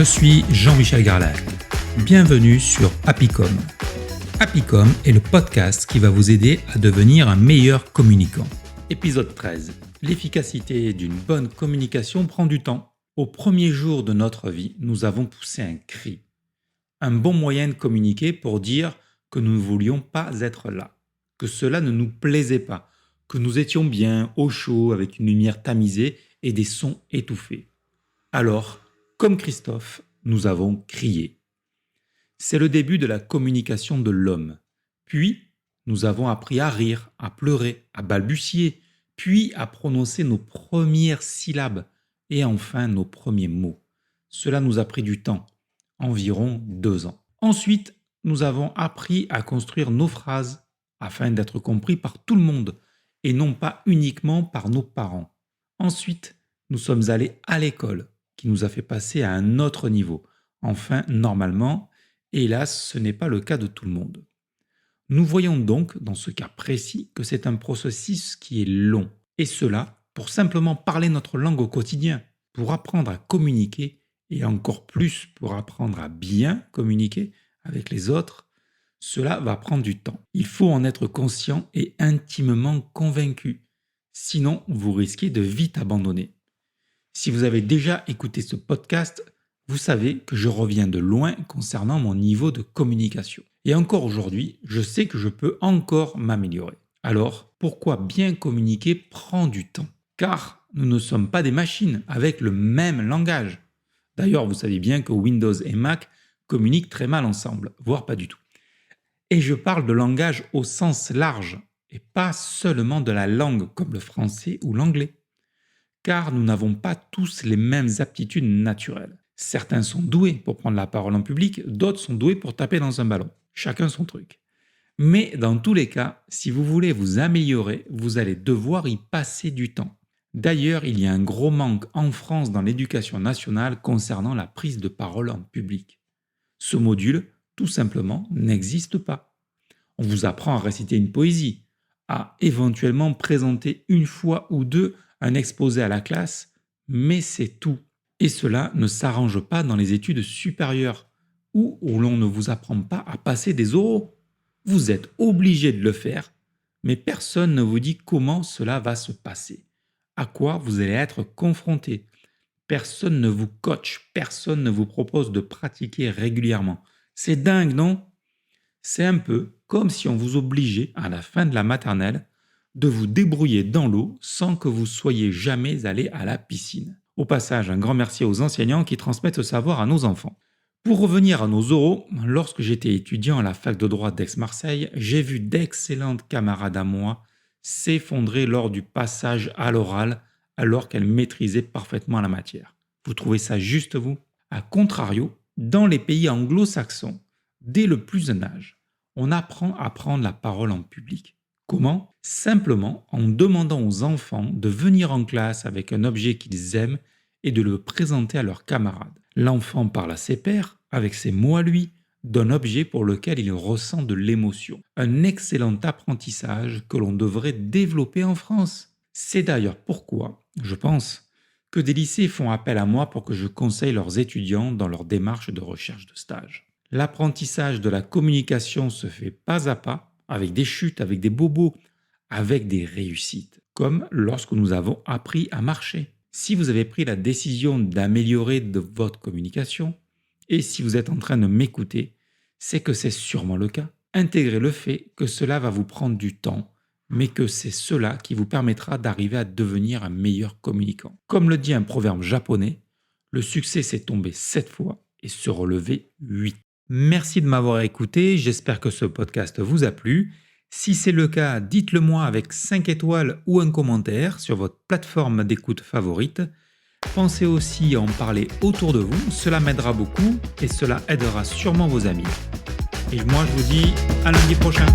Je suis Jean-Michel Garlac. Bienvenue sur Happycom. Happycom est le podcast qui va vous aider à devenir un meilleur communicant. Épisode 13. L'efficacité d'une bonne communication prend du temps. Au premier jour de notre vie, nous avons poussé un cri. Un bon moyen de communiquer pour dire que nous ne voulions pas être là, que cela ne nous plaisait pas, que nous étions bien au chaud avec une lumière tamisée et des sons étouffés. Alors, comme Christophe, nous avons crié. C'est le début de la communication de l'homme. Puis, nous avons appris à rire, à pleurer, à balbutier, puis à prononcer nos premières syllabes et enfin nos premiers mots. Cela nous a pris du temps, environ 2 ans. Ensuite, nous avons appris à construire nos phrases afin d'être compris par tout le monde et non pas uniquement par nos parents. Ensuite, nous sommes allés à l'école qui nous a fait passer à un autre niveau. Enfin, normalement, hélas, ce n'est pas le cas de tout le monde. Nous voyons donc, dans ce cas précis, que c'est un processus qui est long. Et cela pour simplement parler notre langue au quotidien, pour apprendre à communiquer et encore plus pour apprendre à bien communiquer avec les autres, cela va prendre du temps. Il faut en être conscient et intimement convaincu. Sinon, vous risquez de vite abandonner. Si vous avez déjà écouté ce podcast, vous savez que je reviens de loin concernant mon niveau de communication. Et encore aujourd'hui, je sais que je peux encore m'améliorer. Alors, pourquoi bien communiquer prend du temps ? Car nous ne sommes pas des machines avec le même langage. D'ailleurs, vous savez bien que Windows et Mac communiquent très mal ensemble, voire pas du tout. Et je parle de langage au sens large, et pas seulement de la langue comme le français ou l'anglais. Car nous n'avons pas tous les mêmes aptitudes naturelles. Certains sont doués pour prendre la parole en public, d'autres sont doués pour taper dans un ballon. Chacun son truc. Mais dans tous les cas, si vous voulez vous améliorer, vous allez devoir y passer du temps. D'ailleurs, il y a un gros manque en France dans l'éducation nationale concernant la prise de parole en public. Ce module, tout simplement, n'existe pas. On vous apprend à réciter une poésie, à éventuellement présenter une fois ou deux un exposé à la classe, mais c'est tout. Et cela ne s'arrange pas dans les études supérieures, où l'on ne vous apprend pas à passer des oraux. Vous êtes obligé de le faire, mais personne ne vous dit comment cela va se passer, à quoi vous allez être confronté. Personne ne vous coach, personne ne vous propose de pratiquer régulièrement. C'est dingue, non ? C'est un peu comme si on vous obligeait, à la fin de la maternelle, de vous débrouiller dans l'eau sans que vous soyez jamais allé à la piscine. Au passage, un grand merci aux enseignants qui transmettent ce savoir à nos enfants. Pour revenir à nos oraux, lorsque j'étais étudiant à la fac de droit d'Aix-Marseille, j'ai vu d'excellentes camarades à moi s'effondrer lors du passage à l'oral alors qu'elles maîtrisaient parfaitement la matière. Vous trouvez ça juste, vous ? A contrario, dans les pays anglo-saxons, dès le plus jeune âge, on apprend à prendre la parole en public. Comment ? Simplement en demandant aux enfants de venir en classe avec un objet qu'ils aiment et de le présenter à leurs camarades. L'enfant parle à ses pairs, avec ses mots à lui, d'un objet pour lequel il ressent de l'émotion. Un excellent apprentissage que l'on devrait développer en France. C'est d'ailleurs pourquoi, je pense, que des lycées font appel à moi pour que je conseille leurs étudiants dans leur démarche de recherche de stage. L'apprentissage de la communication se fait pas à pas, avec des chutes, avec des bobos, avec des réussites, comme lorsque nous avons appris à marcher. Si vous avez pris la décision d'améliorer votre communication, et si vous êtes en train de m'écouter, c'est que c'est sûrement le cas. Intégrez le fait que cela va vous prendre du temps, mais que c'est cela qui vous permettra d'arriver à devenir un meilleur communicant. Comme le dit un proverbe japonais, le succès c'est tomber 7 fois et se relever 8. Merci de m'avoir écouté, j'espère que ce podcast vous a plu. Si c'est le cas, dites-le moi avec 5 étoiles ou un commentaire sur votre plateforme d'écoute favorite. Pensez aussi à en parler autour de vous, cela m'aidera beaucoup et cela aidera sûrement vos amis. Et moi je vous dis à lundi prochain.